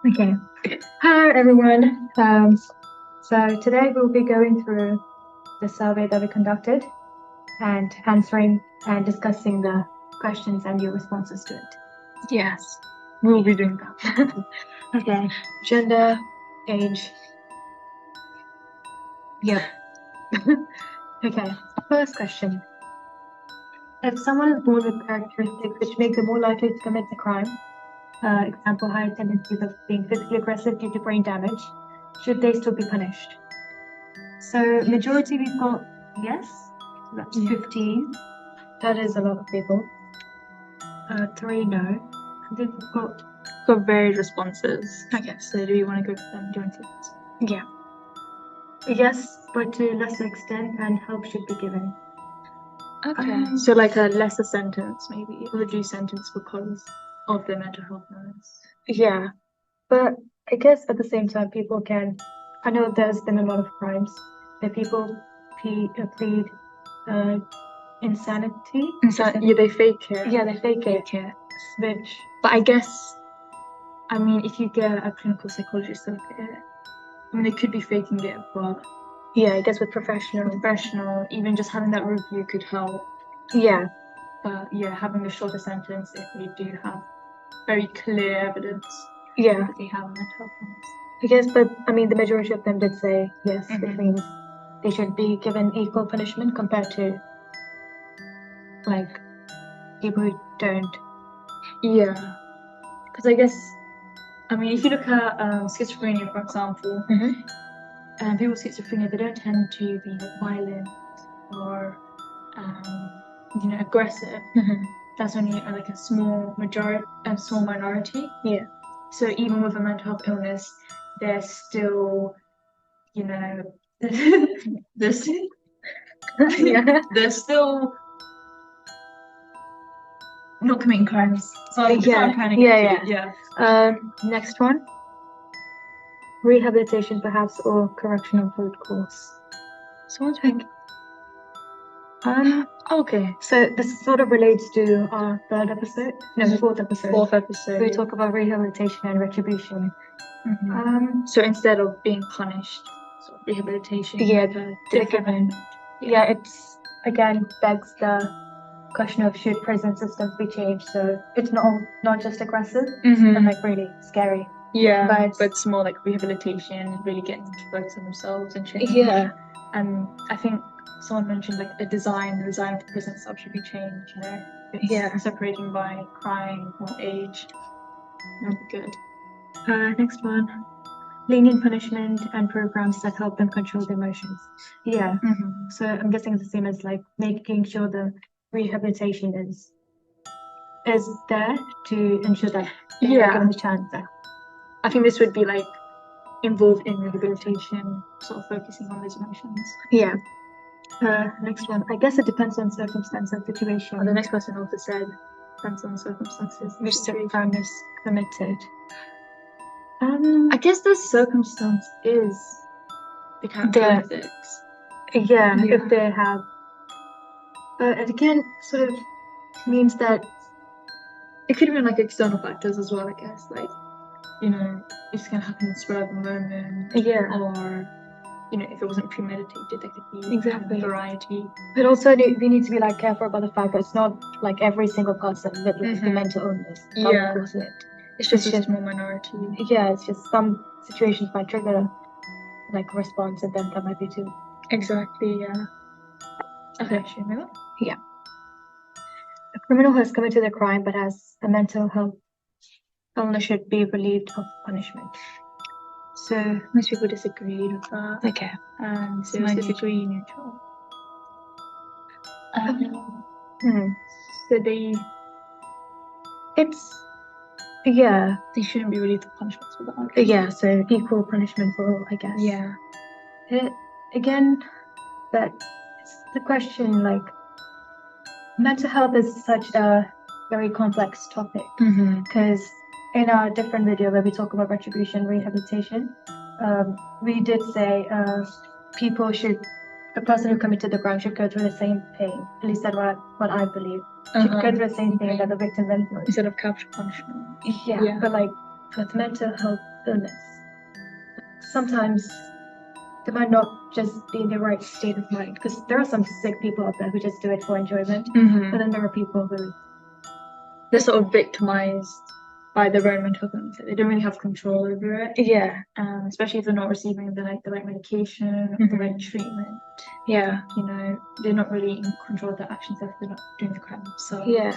Okay. Hello, everyone. So today we'll be going through the survey that we conducted and answering and discussing the questions and your responses to it. Yes, we'll be doing that. Okay. Gender, age. Yep. Okay. First question. If someone is born with characteristics which make them more likely to commit a crime, example, higher tendencies of being physically aggressive due to brain damage, should they still be punished? So majority we've got yes, so that's 15. That is a lot of people. 3 no. And then we've got varied responses. okay. So do you want to go for them? Do you want to? Yeah. Yes, but to a lesser extent, and help should be given. Okay. So like a lesser sentence, maybe a reduced sentence because of their mental health illness. Yeah, but I guess at the same time, people can. I know there's been a lot of crimes that people plead insanity. Yeah, they fake it. Yeah, they fake it. Which, but I guess, I mean, if you get a clinical psychologist look at it, I mean, they could be faking it, but yeah, I guess with professional, even just having that review could help. Yeah. But yeah, having a shorter sentence if we do have very clear evidence Yeah. that they have a mental health illness. I guess, but I mean, the majority of them did say yes, which means they should be given equal punishment compared to like people who don't. Yeah, because I guess, I mean, if you look at schizophrenia, for example, people with schizophrenia, they don't tend to be violent or aggressive. That's only like a small minority. Yeah. So even with a mental health illness, they're still, they're still not committing crimes. So next one. Rehabilitation, perhaps, or correctional root cause. Someone's thinking. Okay. So this sort of relates to our fourth episode. Fourth episode. We talk about rehabilitation and retribution. So instead of being punished, so rehabilitation. Yeah, different. Yeah, it's again begs the question of should prison systems be changed so it's not just aggressive and like really scary. Yeah, but it's more like rehabilitation, really getting to focus on themselves and change. Yeah. And I think someone mentioned like the design of the prison itself should be changed, It's separating by crime or age. That'd be good. Next one. Lenient punishment and programs that help them control their emotions. Yeah. So I'm guessing it's the same as like making sure the rehabilitation is there to ensure that they're given a chance. I think this would be like involved in rehabilitation, sort of focusing on those emotions. Yeah. Next one. I guess it depends on circumstance and situation. The next person also said depends on circumstances. Which the crime is committed. I guess the circumstance is the characteristics. Yeah, if they have. It again sort of means that it could have been like external factors as well, I guess. Like, it's gonna happen in spur of the moment. Yeah. Or, if it wasn't premeditated, there could be a variety. But also we need to be like careful about the fact that it's not like every single person with like the mental illness that will cause it. It's just a small minority. Yeah, it's just some situations might trigger like a response and then that might be too. Exactly, yeah. Okay, should we move on? Yeah. A criminal who has committed a crime but has a mental health illness should be relieved of punishment. So most people disagreed with that. Okay. So disagree neutral. So they shouldn't be relieved of punishments for that. Yeah, so equal punishment for all, I guess. Yeah. Again, that it's the question like mental health is such a very complex topic because in our different video where we talk about retribution, rehabilitation, we did say the person who committed the crime should go through the same pain. At least that's what I believe. Should go through the same thing that the victim went through. Instead of capital punishment. Yeah, but like with mental health illness, sometimes they might not just be in the right state of mind, because there are some sick people out there who just do it for enjoyment, but then there are people who, They're sort of victimized by their own mental illness. They don't really have control over it, Yeah. especially if they're not receiving the right medication or the right treatment. Yeah. You know, they're not really in control of their actions if they're not doing the crime themselves. yeah.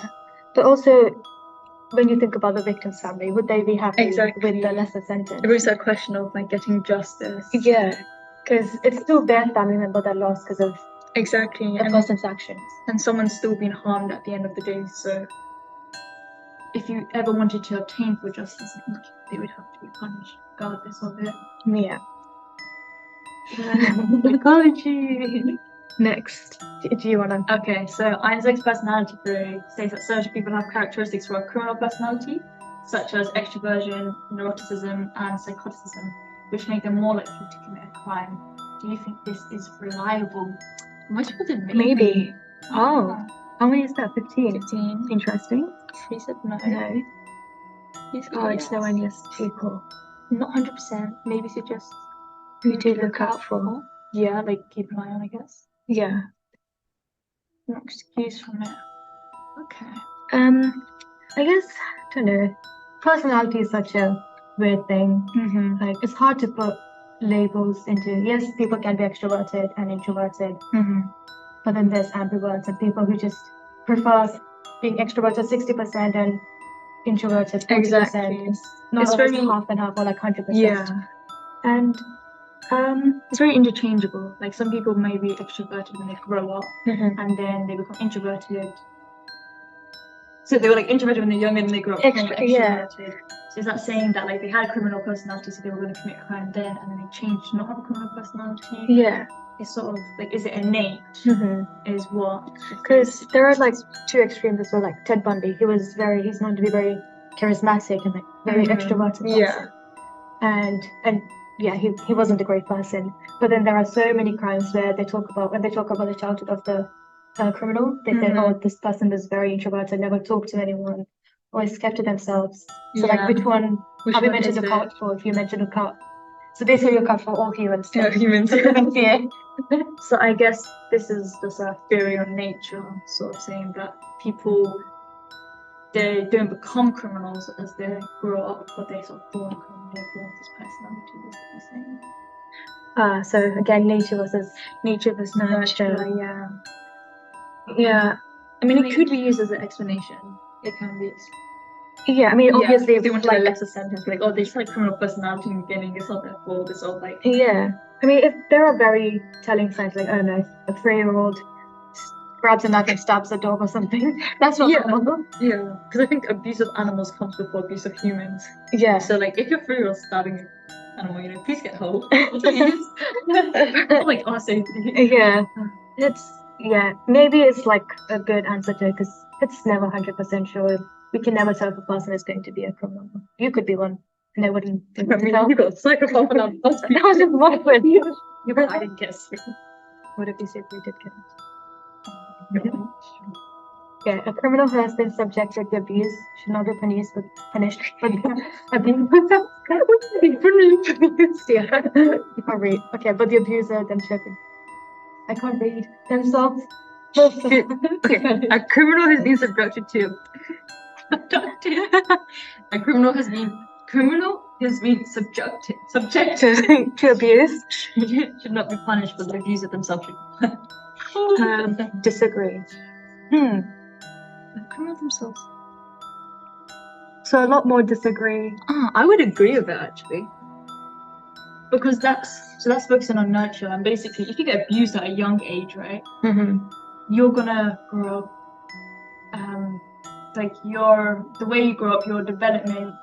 But also, when you think about the victim's family, would they be happy Exactly. with the lesser sentence? It brings that question of like getting justice. Yeah, because it's still their family member that lost because of Exactly. the person's actions. And someone's still been harmed at the end of the day. So if you ever wanted to obtain full justice, I think they would have to be punished regardless of it. Yeah. Psychology. Next, do you want to? Okay, so Einstein's personality theory states that certain people have characteristics for a criminal personality, such as extroversion, neuroticism, and psychoticism, which make them more likely to commit a crime. Do you think this is reliable? Most people did Maybe. Oh, how many is that? 15. 15. Interesting. He said no. No. He said Oh, it's yes. nowhere near people. Not 100%. Maybe suggest Who to look out for? Yeah, like keep an eye on, I guess. Yeah. No excuse from it. Okay. I guess, I don't know. Personality is such a weird thing. Mm-hmm. Like, it's hard to put labels into. Yes, people can be extroverted and introverted, Mm-hmm. but then there's ambiverts and people who just prefer being extroverted 60% and introverted 40%. Exactly. Not It's always very- half and half or like 100%. Yeah. And It's very interchangeable. Like some people may be extroverted when they grow up mhm. and then they become introverted. So they were like introverted when they're young and they grow up Extra- yeah. extroverted. So is that saying that like they had a criminal personality so they were going to commit a crime then and then they changed to not have a criminal personality? Yeah. It's sort of like, is it innate? Is what? Because there are like two extremes as well. Like Ted Bundy, he's known to be very charismatic and like very Mhm. extroverted person. Yeah. And yeah, he wasn't a great person. But then there are so many crimes where when they talk about the childhood of the criminal, they say, Mhm. oh, this person was very introverted, never talked to anyone, always kept to themselves. So Yeah. like, which one Which have you one meant to is look it? out for if you meant to look out? So basically, look out for all humans. Yeah, humans. Yeah. So I guess this is just a theory on nature, sort of saying that people, they don't become criminals as they grow up, but they sort of born criminal, they're born with this personality, is what you're saying. So again, nature versus Nature versus Nurture. nurture, yeah. yeah. I mean, it could be used as an explanation. It can be. Yeah, I mean, obviously, if they wanted like, a lesser sentence, like, oh, they just had a criminal personality in the beginning, it's not their fault, it's all like. yeah. I mean, if there are very telling signs, like, I don't know, a 3-year-old grabs a knife and stabs a dog or something, that's not Yeah. normal. Yeah, because I think abuse of animals comes before abuse of humans. Yeah. So, like, if you're 3-year-old stabbing an animal, you know, please get help. Please. Like, our safety. Yeah. Maybe it's like a good answer to it because it's never 100% sure. We can never tell if a person is going to be a criminal. You could be one, and they wouldn't I tell. mean, you got a psychopath and I'm not. That was just one word. I didn't get sick. What if you said we did get it? Yeah, a criminal who has been subjected to abuse should not be punished with abuse. Yeah, you can't read. Okay, but the abuser then should be. I can't read themselves. Okay, a criminal has been subjected to. A criminal has been subjected to abuse. should not be punished, but the abuser themselves should. Disagree. The criminal themselves. So a lot more disagree. I would agree with that actually. Because that's focusing on nurture, and basically if you get abused at a young age, right? You're gonna grow up like the way you grow up, your development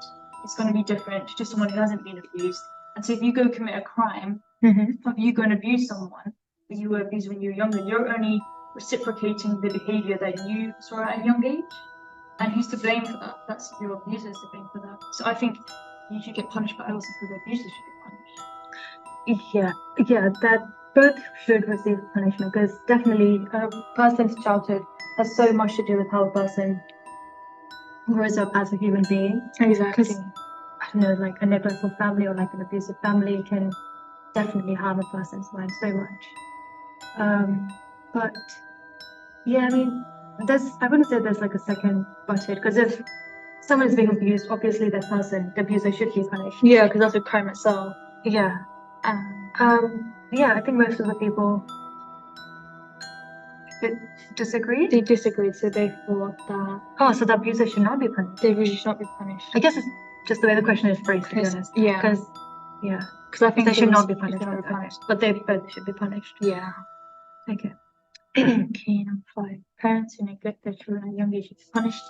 is gonna be different to someone who hasn't been abused. And so if you go commit a crime, if you go and abuse someone that you were abused when you were younger, you're only reciprocating the behavior that you saw at a young age. And who's to blame for that? That's your abusers to blame for that. So I think you should get punished, but I also feel the abusers should get punished. Yeah, that both should receive punishment because definitely a person's childhood has so much to do with how a person grows up as a human being. Exactly. like a neglectful family or like an abusive family can definitely harm a person's mind so much. But yeah, I mean, I wouldn't say there's like a second button, because if someone is being abused, obviously that person, the abuser, should be punished. Yeah, because that's a crime itself. Yeah. Yeah, I think most of the people disagreed. They disagreed, so they thought that So the abuser should not be punished. they really should not be punished. I guess it's just the way the question is phrased, to be honest. Yeah. Because I think they should not be they punished. should not be punished. But they both should be punished. Yeah. Okay. Okay, number 5. Parents who neglect their children at a young age should be punished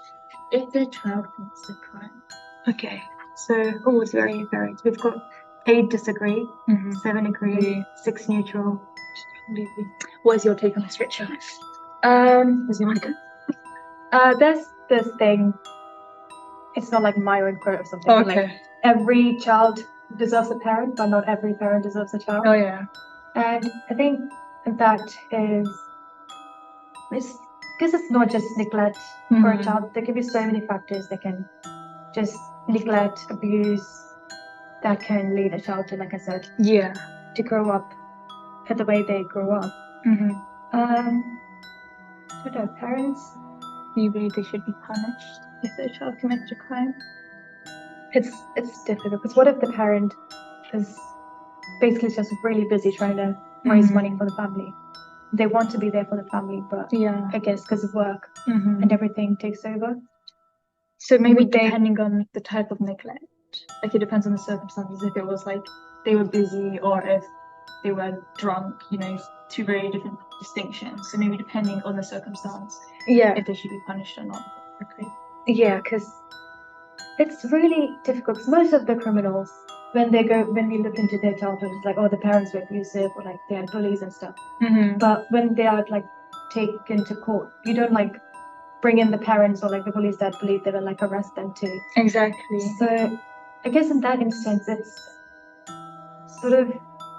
if their child commits a crime. Okay. So, it's very varied. We've got 8 disagree, 7 agree, 6 neutral. What is your take on this, Richard? Does you want to go? There's this thing. It's not like my own quote or something. Okay. But like every child deserves a parent, but not every parent deserves a child. Oh yeah. And I think that is, because it's not just neglect for a child. There can be so many factors that can just neglect, abuse, that can lead a child to, like I said, to grow up the way they grow up. I don't know, parents, Do you believe they should be punished if their child commits a crime? it's difficult, because what if the parent is basically just really busy trying to raise money for the family? They want to be there for the family, but Yeah. I guess because of work and everything takes over. So maybe Would they- depending on the type of neglect, like it depends on the circumstances. If it was like they were busy or if they were drunk, 2 very different distinctions. So maybe depending on the circumstance, Yeah, if they should be punished or not. Okay. yeah, because it's really difficult. Because most of the criminals, when we look into their childhood, it's like, the parents were abusive or like they had bullies and stuff. But when they are like taken to court, you don't like bring in the parents or like the bullies that believe they will like arrest them too. Exactly. So I guess in that instance, it's sort of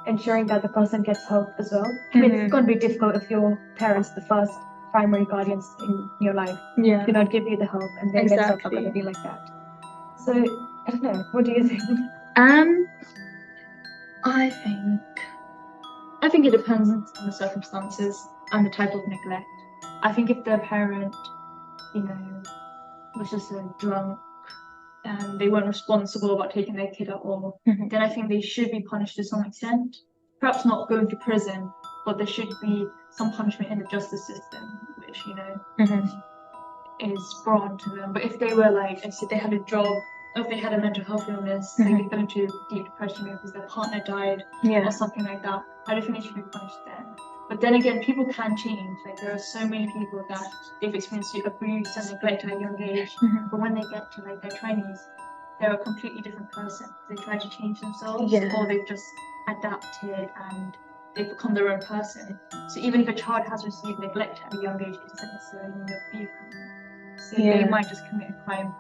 ensuring that the person gets help as well. I mean, it's going to be difficult if your parents, the first primary guardians in your life, Yeah. do not give you the help, and then it's not Exactly. going to be like that. So I don't know. What do you think? I think it depends on the circumstances and the type of neglect. I think if the parent, was just a drunk and they weren't responsible about taking their kid at all, then I think they should be punished to some extent. Perhaps not going to prison, but there should be some punishment in the justice system, which, is brought onto them. But if they were like, I said, they had a job, or if they had a mental health illness, like they fell into deep depression because their partner died or something like that, I don't think they should be punished then. But then again, people can change. Like there are so many people that they've experienced abuse and neglect at a young age, but when they get to like their 20s, they're a completely different person. They try to change themselves, or they've just adapted and they've become their own person. So even if a child has received neglect at a young age, it doesn't necessarily mean they'll be a criminal. So they might just commit a crime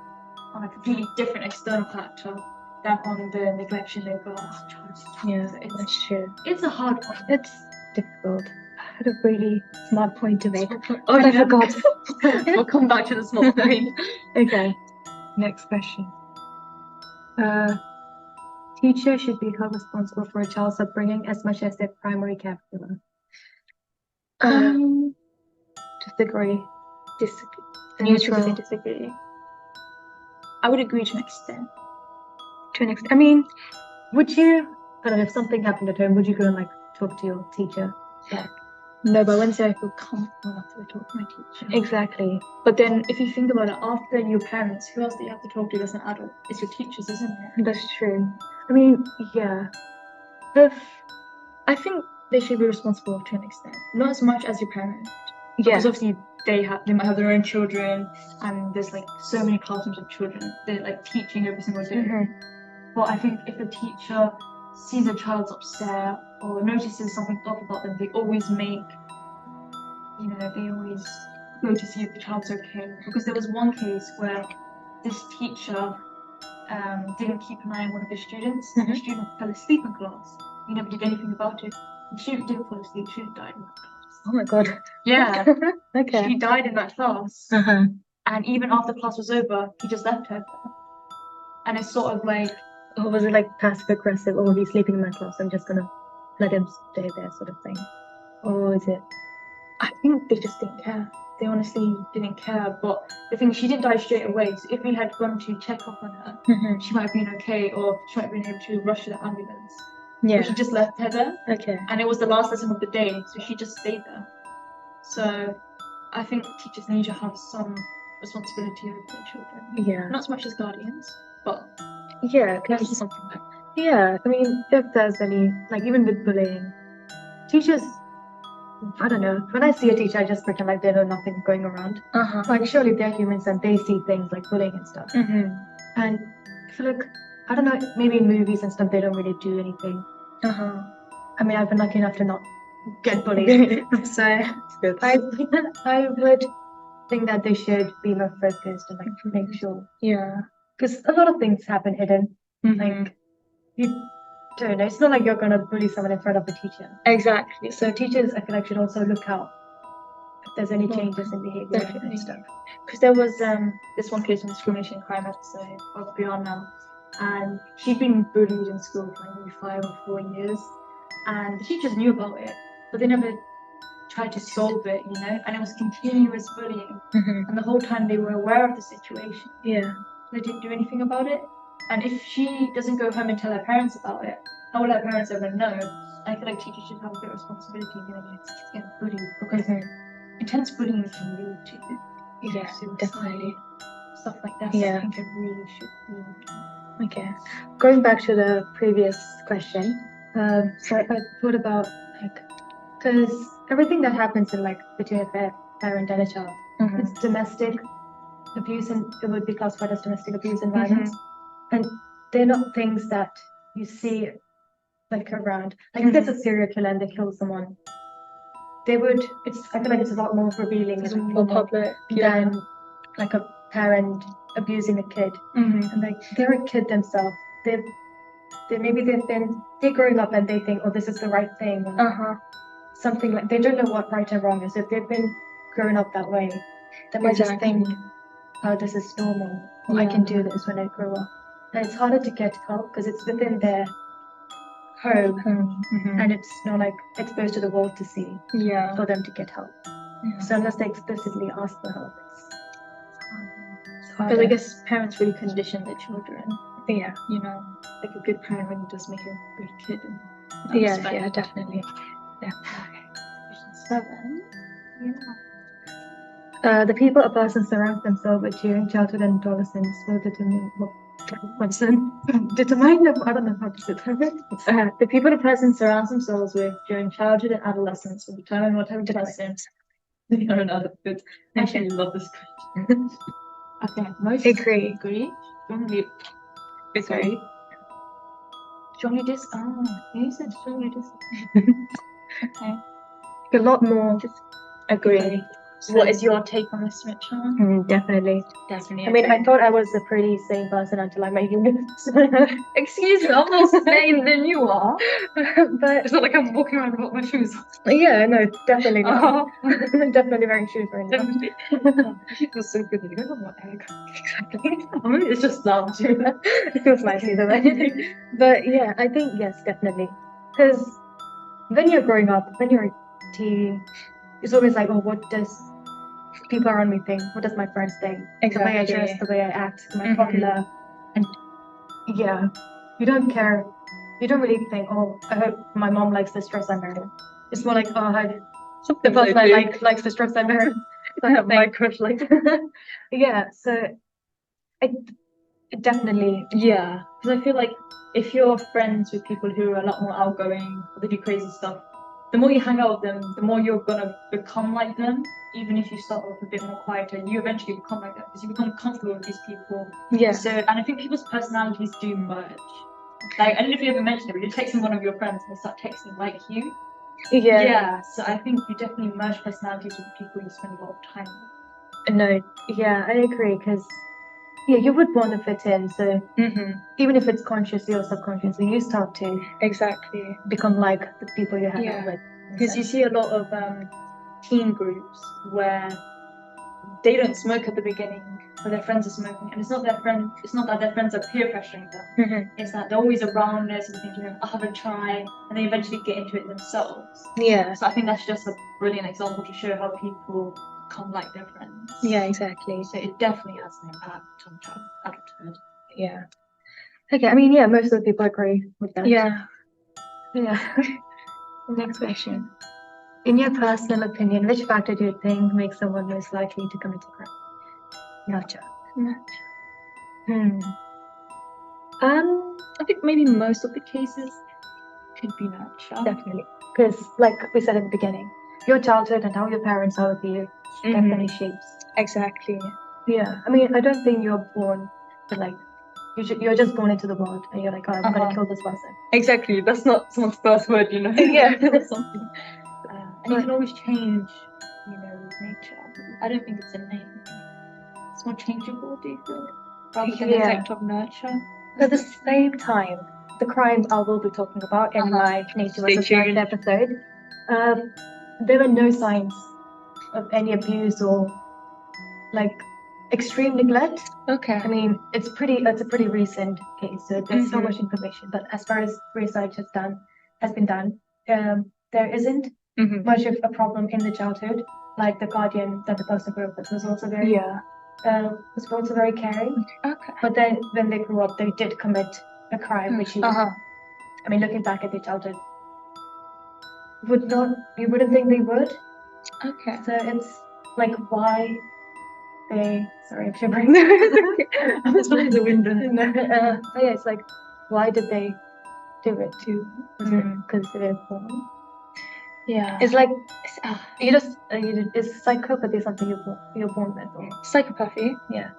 on a completely different external factor than on the neglection they got as a child. So That's true. it's a hard one. It's difficult. I had a really smart point to make. Oh, I forgot. We'll come back to the small point. Okay. Next question. Teacher should be held responsible for a child's upbringing as much as their primary caregiver. Disagree. Neutral. Disagree. I would agree to an extent. I mean, would you, I don't know, if something happened at home, would you go and like talk to your teacher? No, but I wouldn't say I feel comfortable enough to talk to my teacher. Exactly. But then if you think about it, after your parents, who else do you have to talk to as an adult? It's your teachers, isn't it? That's true. I mean, yeah. I think they should be responsible to an extent. Not as much as your parents. Yeah. Because obviously they might have their own children and there's like so many classrooms of children. They're like teaching every single day. But I think if the teacher sees a child's upset or notices something off about them, they always go to see if the child's okay. Because there was one case where this teacher didn't keep an eye on one of his students, and the student fell asleep in class. He never did anything about it. The student didn't fall asleep, the student died in that class. Oh my god. Yeah. Okay. She died in that class. And even after class was over, he just left her. And it's sort of like, Or was it like passive aggressive? Oh, he's sleeping in my class, I'm just gonna let him stay there, sort of thing? Or is it? I think they just didn't care. They honestly didn't care. But the thing is, she didn't die straight away. So if we had gone to check up on her, she might have been okay, or she might have been able to rush to the ambulance. Yeah. But she just left her there, Okay. and it was the last lesson of the day, so she just stayed there. So I think teachers need to have some responsibility over their children. Yeah. Not so much as guardians, but Yeah. there's something like Yeah. I mean, if there's any, like, even with bullying, teachers. I don't know. When I see a teacher, I just pretend like they know nothing going around. Like, surely they're humans and they see things like bullying and stuff. And I feel like, I don't know, maybe in movies and stuff, they don't really do anything. I mean, I've been lucky enough to not get bullied. So I would think that they should be more focused and like make sure. Yeah. Because a lot of things happen hidden. Like, you don't know. It's not like you're going to bully someone in front of the teacher. Exactly. So teachers, I feel like, should also look out if there's any Well, changes in behavior definitely. and stuff. Because there was this one case of discrimination crime episode of Brianna, and she'd been bullied in school for like maybe 5 or 4 years, and the teachers knew about it, but they never tried to solve it, you know, and it was continuous bullying, and the whole time they were aware of the situation, Yeah. they didn't do anything about it. And if she doesn't go home and tell her parents about it, how will her parents ever know? I feel like teachers should have a bit of responsibility in being kids get bullied, because intense bullying can lead to suicide, definitely. stuff like that. So Yeah. I think it really should be. Okay. Going back to the previous question, so I thought about like, because everything that happens in like between a parent and a child, it's domestic abuse, and it would be classified as domestic abuse and violence, and they're not things that you see like around. Like if there's a serial killer and they kill someone, they would. I feel like it's a lot more revealing It's and more public than like a parent abusing a kid. And like they're a kid themselves. They're growing up and they think, oh, this is the right thing. Or something like, they don't know what right and wrong is. If they've been growing up that way, they might just think, oh, this is normal. Or I can do this when I grow up. And it's harder to get help because it's within their home and it's not like exposed to the world to see for them to get help. So unless they explicitly ask for help, it's Because I guess parents really condition their children. Yeah. You know, like a good parent really does make a good kid. And Yeah, definitely. Yeah. Question 7. The people a person surrounds themselves with during childhood and adolescence will determine I don't know how to say that. The people a person surrounds themselves with during childhood and adolescence will determine what type of person they are in adulthood. I actually love this question. Okay, most Agree. Strongly agree. Strongly you said strongly okay. A lot more. Agree. What is your take on this, Mitchell? Definitely. Definitely. I mean, I thought I was a pretty sane person until I met you. Excuse me, I'm more sane than you are. But It's not like I'm walking around without my shoes on. yeah, no, definitely not. Definitely wearing shoes right now. Definitely. She feels so good that you don't know what egg. Exactly. I mean, it's just loud too. It feels nice either way. But yeah, I think yes, definitely. Because when you're growing up, when you're a teen, it's always like, oh, what does people around me think? What does my friends think? The way I dress, the way I act, am I popular? And yeah, you don't care. You don't really think, oh, I hope my mom likes this dress I'm wearing. It's more like, oh, the person I like likes this dress I'm wearing. I have my crush like Yeah, so it definitely. Yeah, because I feel like if you're friends with people who are a lot more outgoing or they do crazy stuff, the more you hang out with them, the more you're gonna become like them. Even if you start off a bit more quieter, you eventually become like that because you become comfortable with these people. Yeah. So, and I think people's personalities do merge. Like, I don't know if you ever mentioned it, but you're texting one of your friends and they start texting like you. Yeah. Yeah, so I think you definitely merge personalities with people you spend a lot of time with. No, yeah, I agree because you would want to fit in. So even if it's consciously or subconsciously, you start to become like the people you hang out with. Because you see a lot of teen groups where they don't smoke at the beginning, but their friends are smoking, and it's not that their friends are peer pressuring them. It's that they're always around us and thinking, I'll have a try, and they eventually get into it themselves. Yeah. So I think that's just a brilliant example to show how people become like their friends. Yeah, exactly. So it definitely has an impact on adulthood. Yeah. Okay, I mean, yeah, most of the people agree with that. Yeah. Yeah. Next question. In your personal opinion, which factor do you think makes someone most likely to commit a crime? Nurture. I think maybe most of the cases could be nurture. Definitely. Because, like we said at the beginning, your childhood and how your parents are with you definitely shapes. Exactly. Yeah. I mean, I don't think you're born to like, you're just born into the world and you're like, oh, I'm gonna kill this person. Exactly. That's not someone's first word, you know. Yeah. Or something. And you can always change, you know, with nature. I don't think it's innate. It's more changeable, do you feel? Rather than the effect of nurture. But at the same time, the crime I will be talking about in my Nature vs. Nurture episode, there were no signs of any abuse or like extreme neglect. Okay. I mean, it's a pretty recent case, so there's so much information. But as far as research has been done, there isn't much of a problem in the childhood. Like the guardian that the person grew up with was also very caring. Okay. But then when they grew up, they did commit a crime, which I mean, looking back at their childhood, you wouldn't think they would. Okay. So it's like why they. Sorry, I'm shivering. It's only the window. So yeah, it's like, why did they do it too? Was it because they were born? Yeah. It's like is psychopathy something you're born with? Or? Psychopathy? Yeah.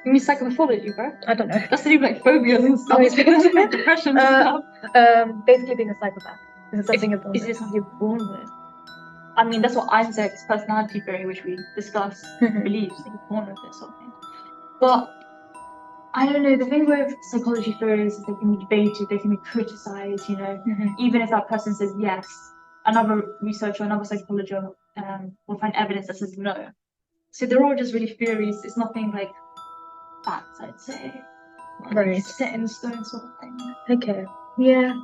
You mean psychopathology, bro? I don't know. That's even like phobias and stuff. Depression and stuff. Basically being a psychopath. Is it something you're born with? Is it something you're born with? I mean, that's what Isaac's personality theory, which we discussed, believes that you're born with it, sort of thing. But I don't know, the thing with psychology theories is they can be debated, they can be criticized, you know, even if that person says yes, another researcher, another psychologist will find evidence that says no. So they're all just really theories, it's nothing like facts, I'd say. Like set in stone sort of thing. Okay. Yeah.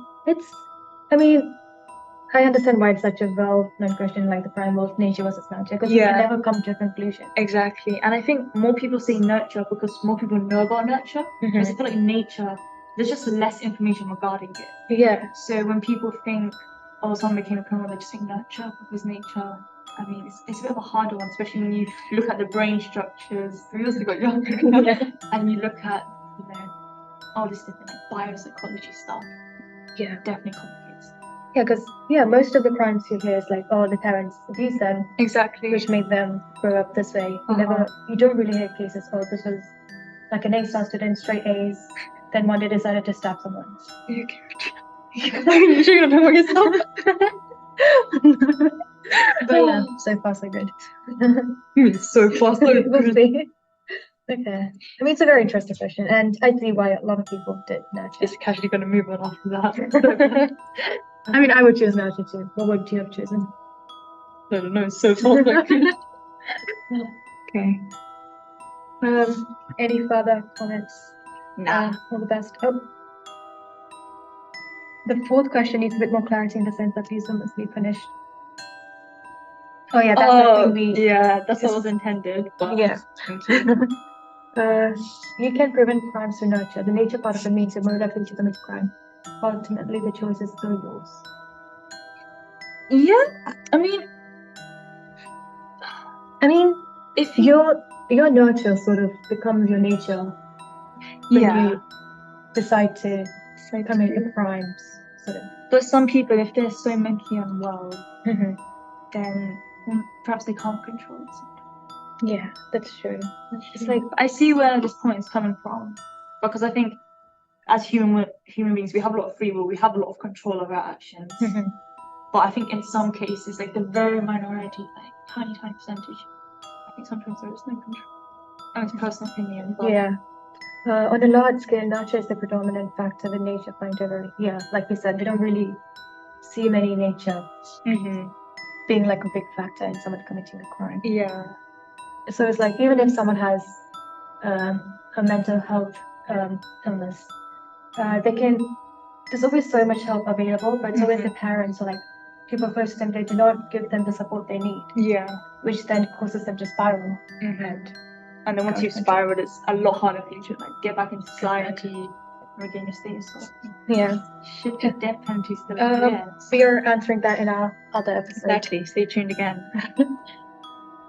I mean, I understand why it's such a well-known question, like the primal nature versus nurture, because you can never come to a conclusion. Exactly. And I think more people say nurture because more people know about nurture. Because I feel like nature, there's just less information regarding it. Yeah. So when people think, oh, someone became a criminal, they just think nurture because nature. I mean, it's a bit of a harder one, especially when you look at the brain structures. We also got young, and you look at, you know, all this different like biopsychology stuff. Yeah, definitely complicates. Yeah, because most of the crimes you hear is like, oh, the parents abused them, Exactly, which made them grow up this way. You don't really hear cases. Oh, this was like an A-star student, straight A's. Then one day decided to stab someone. You're sure you're gonna know yourself? But yeah, so far so good. So far so good. We'll see. Okay. I mean, it's a very interesting question, and I see why a lot of people did nurture. Just casually gonna move on after that. I mean, I would choose nurture too. What would you have chosen? I don't know. So far so good. Okay. Any further comments? Nah. All the best. Oh. The fourth question needs a bit more clarity in the sense that these must be punished. Oh yeah, that's the thing that's what was intended. But yeah. You can prevent crimes through nurture. The nature part of it means you're more likely to commit crime. Ultimately, the choice is still yours. Yeah, I mean, if your nurture sort of becomes your nature when you decide to commit your crimes, sort of. But some people, if they're so mentally unwell, then perhaps they can't control it. Yeah, that's true. It's like I see where this point is coming from, because I think as human beings, we have a lot of free will, we have a lot of control of our actions. But I think in some cases, like the very minority, like tiny percentage, I think sometimes there is no control. And it's personal opinion. But yeah. On a large scale, nurture is the predominant factor in nature find over. Yeah, like we said, we don't really see many nature being like a big factor in someone committing a crime. Yeah. So it's like even if someone has a mental health illness, they can. There's always so much help available, but it's always the parents or like people close to them. They do not give them the support they need, Yeah. which then causes them to spiral. And then once you've spiraled, it's a lot harder for you to like get back into society, regain your status. So Yeah. should the death penalty still exist? We are answering that in our other episode. Exactly. Stay tuned again.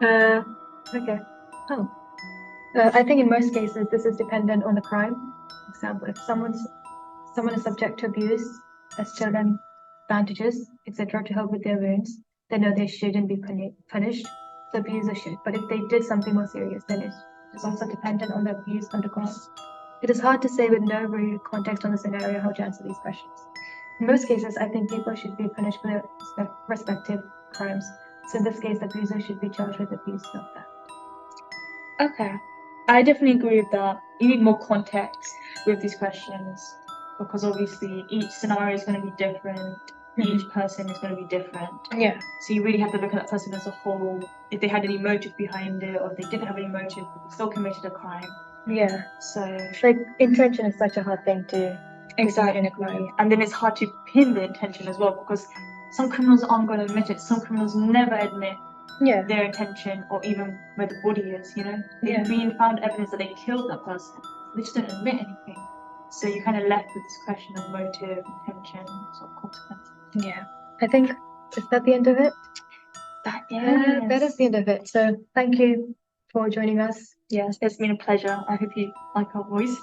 Okay. Oh. I think in most cases this is dependent on the crime. For example, if someone is subject to abuse as children, bandages, etc., to help with their wounds, they know they shouldn't be punished. The abuser should. But if they did something more serious, then it is also dependent on the abuse undergone. It is hard to say with no real context on the scenario how to answer these questions. In most cases, I think people should be punished for their respective crimes. So in this case, the abuser should be charged with abuse, not that. Okay. I definitely agree with that. You need more context with these questions because obviously each scenario is going to be different. Each person is going to be different. Yeah. So you really have to look at that person as a whole. If they had any motive behind it, or if they didn't have any motive, but still committed a crime. Yeah. So Like intention is such a hard thing to exactly in a crime. And then it's hard to pin the intention as well because some criminals aren't going to admit it. Some criminals never admit their intention or even where the body is, you know? They've been found evidence that they killed that person. They just don't admit anything. So you're kind of left with this question of motive, intention, sort of consequences. Yeah. I think, is that the end of it? That is the end of it. So thank you for joining us. Yes, it's been a pleasure. I hope you like our voice.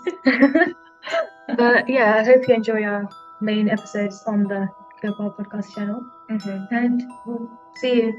Yeah, I hope you enjoy our main episodes on the Global Podcast channel. And we'll see you